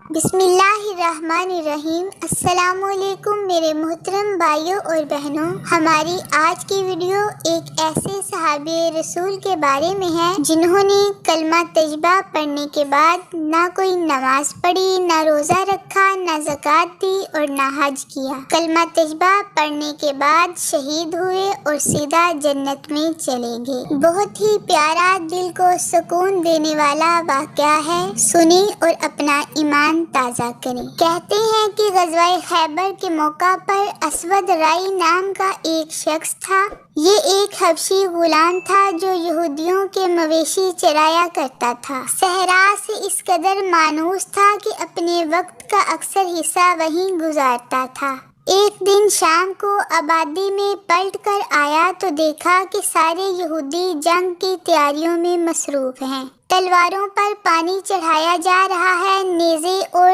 بسم اللہ الرحمن الرحیم۔ السلام علیکم میرے محترم بھائیوں اور بہنوں، ہماری آج کی ویڈیو ایک ایسے صحابی رسول کے بارے میں ہے جنہوں نے کلمہ طیبہ پڑھنے کے بعد نہ کوئی نماز پڑھی، نہ روزہ رکھا، نہ زکوٰۃ دی اور نہ حج کیا۔ کلمہ طیبہ پڑھنے کے بعد شہید ہوئے اور سیدھا جنت میں چلے گئے۔ بہت ہی پیارا، دل کو سکون دینے والا واقعہ ہے، سنیں اور اپنا ایمان تازہ کریں۔ کہتے ہیں کہ غزوہ خیبر کے موقع پر اسود رائی نام کا ایک شخص تھا۔ یہ ایک حبشی غلام تھا جو یہودیوں کے مویشی چرایا کرتا تھا۔ صحرا سے اس قدر مانوس تھا کہ اپنے وقت کا اکثر حصہ وہیں گزارتا تھا۔ ایک دن شام کو آبادی میں پلٹ کر آیا تو دیکھا کہ سارے یہودی جنگ کی تیاریوں میں مصروف ہیں۔ تلواروں پر پانی چڑھایا جا رہا ہے، نیزے اور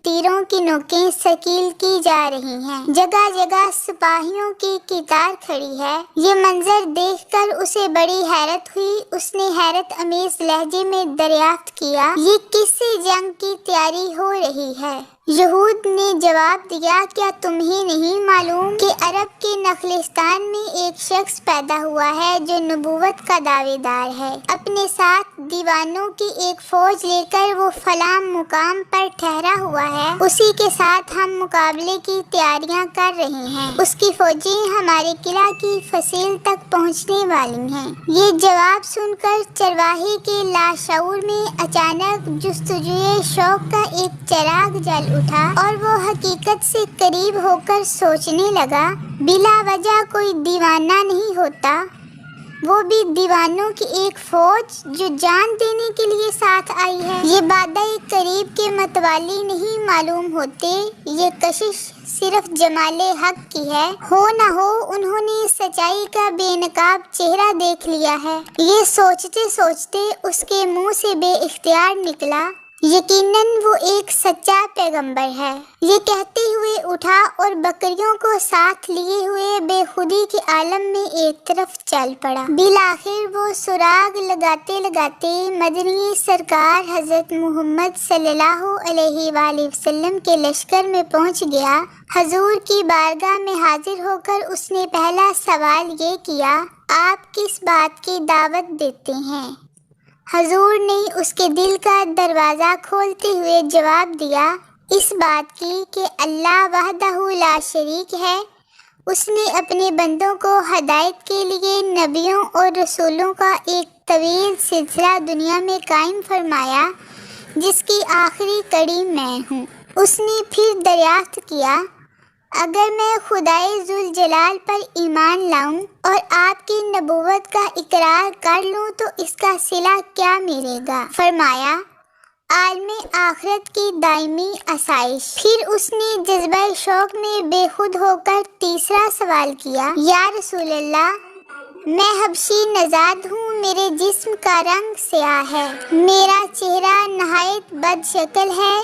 تیروں کی نوکیں ثقیل کی جا رہی ہیں، جگہ جگہ سپاہیوں کی قطار کھڑی ہے۔ یہ منظر دیکھ کر اسے بڑی حیرت ہوئی۔ اس نے حیرت امیز لہجے میں دریافت کیا، یہ کس جنگ کی تیاری ہو رہی ہے؟ یہود نے جواب دیا، کیا تمہیں نہیں معلوم کہ عرب کے نخلستان میں ایک شخص پیدا ہوا ہے جو نبوت کا دعوے دار ہے؟ اپنے ساتھ دیوانوں کی ایک فوج لے کر وہ فلاں مقام پر ٹھہرا ہوا ہے، اسی کے ساتھ ہم مقابلے کی تیاریاں کر رہے ہیں۔ اس کی فوجیں ہمارے قلعہ کی فصیل تک پہنچنے والی ہیں۔ یہ جواب سن کر چرواہے کے لاشعور میں اچانک جستجوئے شوق کا ایک چراغ جل اٹھا اور وہ حقیقت سے قریب ہو کر سوچنے لگا، بلا وجہ کوئی دیوانہ نہیں ہوتا، وہ بھی دیوانوں کی ایک فوج جو جان دینے کے لیے ساتھ آئی ہے۔ یہ بادہ قریب کے متوالی نہیں معلوم ہوتے، یہ کشش صرف جمال حق کی ہے۔ ہو نہ ہو انہوں نے سچائی کا بے نقاب چہرہ دیکھ لیا ہے۔ یہ سوچتے سوچتے اس کے منہ سے بے اختیار نکلا، یقیناً وہ ایک سچا پیغمبر ہے۔ یہ کہتے ہوئے اٹھا اور بکریوں کو ساتھ لیے ہوئے بے خودی کے عالم میں ایک طرف چل پڑا۔ بالآخر وہ سراغ لگاتے لگاتے مدنی سرکار حضرت محمد صلی اللہ علیہ وآلہ وسلم کے لشکر میں پہنچ گیا۔ حضور کی بارگاہ میں حاضر ہو کر اس نے پہلا سوال یہ کیا، آپ کس بات کی دعوت دیتے ہیں؟ حضور نے اس کے دل کا دروازہ کھولتے ہوئے جواب دیا، اس بات کی کہ اللہ وحدہ لا شریک ہے۔ اس نے اپنے بندوں کو ہدایت کے لیے نبیوں اور رسولوں کا ایک طویل سلسلہ دنیا میں قائم فرمایا، جس کی آخری کڑی میں ہوں۔ اس نے پھر دریافت کیا، اگر میں خدائے ذوالجلال پر ایمان لاؤں اور آپ کی نبوت کا اقرار کر لوں تو اس کا صلہ کیا ملے گا؟ فرمایا، عالم آخرت کی دائمی آسائش۔ پھر اس نے جذبہ شوق میں بے خود ہو کر تیسرا سوال کیا، یا رسول اللہ، میں حبشی نژاد ہوں، میرے جسم کا رنگ سیاہ ہے، میرا چہرہ نہایت بد شکل ہے،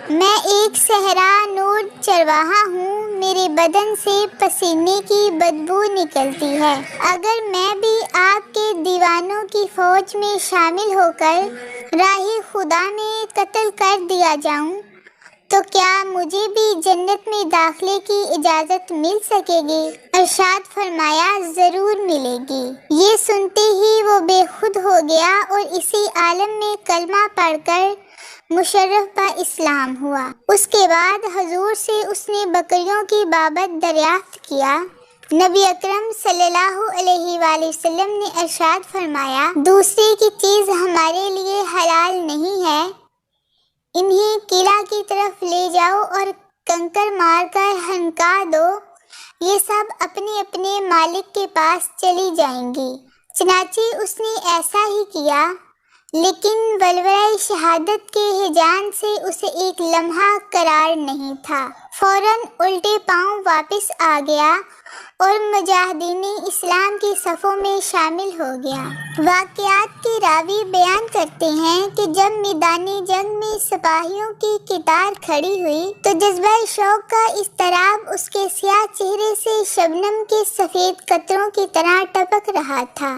میں ایک صحرا نور چرواہا ہوں، میرے بدن سے پسینے کی بدبو نکلتی ہے۔ اگر میں بھی آپ کے دیوانوں کی فوج میں شامل ہو کر راہ خدا میں قتل کر دیا جاؤں تو کیا مجھے بھی جنت میں داخلے کی اجازت مل سکے گی؟ ارشاد فرمایا، ضرور ملے گی۔ یہ سنتے ہی وہ بے خود ہو گیا اور اسی عالم میں کلمہ پڑھ کر مشرف با اسلام ہوا۔ اس کے بعد حضور سے اس نے بکریوں کی بابت دریافت کیا۔ نبی اکرم صلی اللہ علیہ وآلہ وسلم نے ارشاد فرمایا، دوسرے کی چیز ہمارے لیے حلال نہیں ہے، انہیں قلعہ کی طرف لے جاؤ اور کنکر مار کر ہنکا دو، یہ سب اپنے اپنے مالک کے پاس چلی جائیں گی۔ چنانچہ اس نے ایسا ہی کیا، لیکن ولولۂ شہادت کے ہیجان سے اسے ایک لمحہ قرار نہیں تھا، فوراً الٹے پاؤں واپس آ گیا اور مجاہدین اسلام کی صفوں میں شامل ہو گیا۔ واقعات کے راوی بیان کرتے ہیں کہ جب میدان جنگ میں سپاہیوں کی قطار کھڑی ہوئی تو جذبہ شوق کا اضطراب اس کے سیاہ چہرے سے شبنم کے سفید قطروں کی طرح ٹپک رہا تھا۔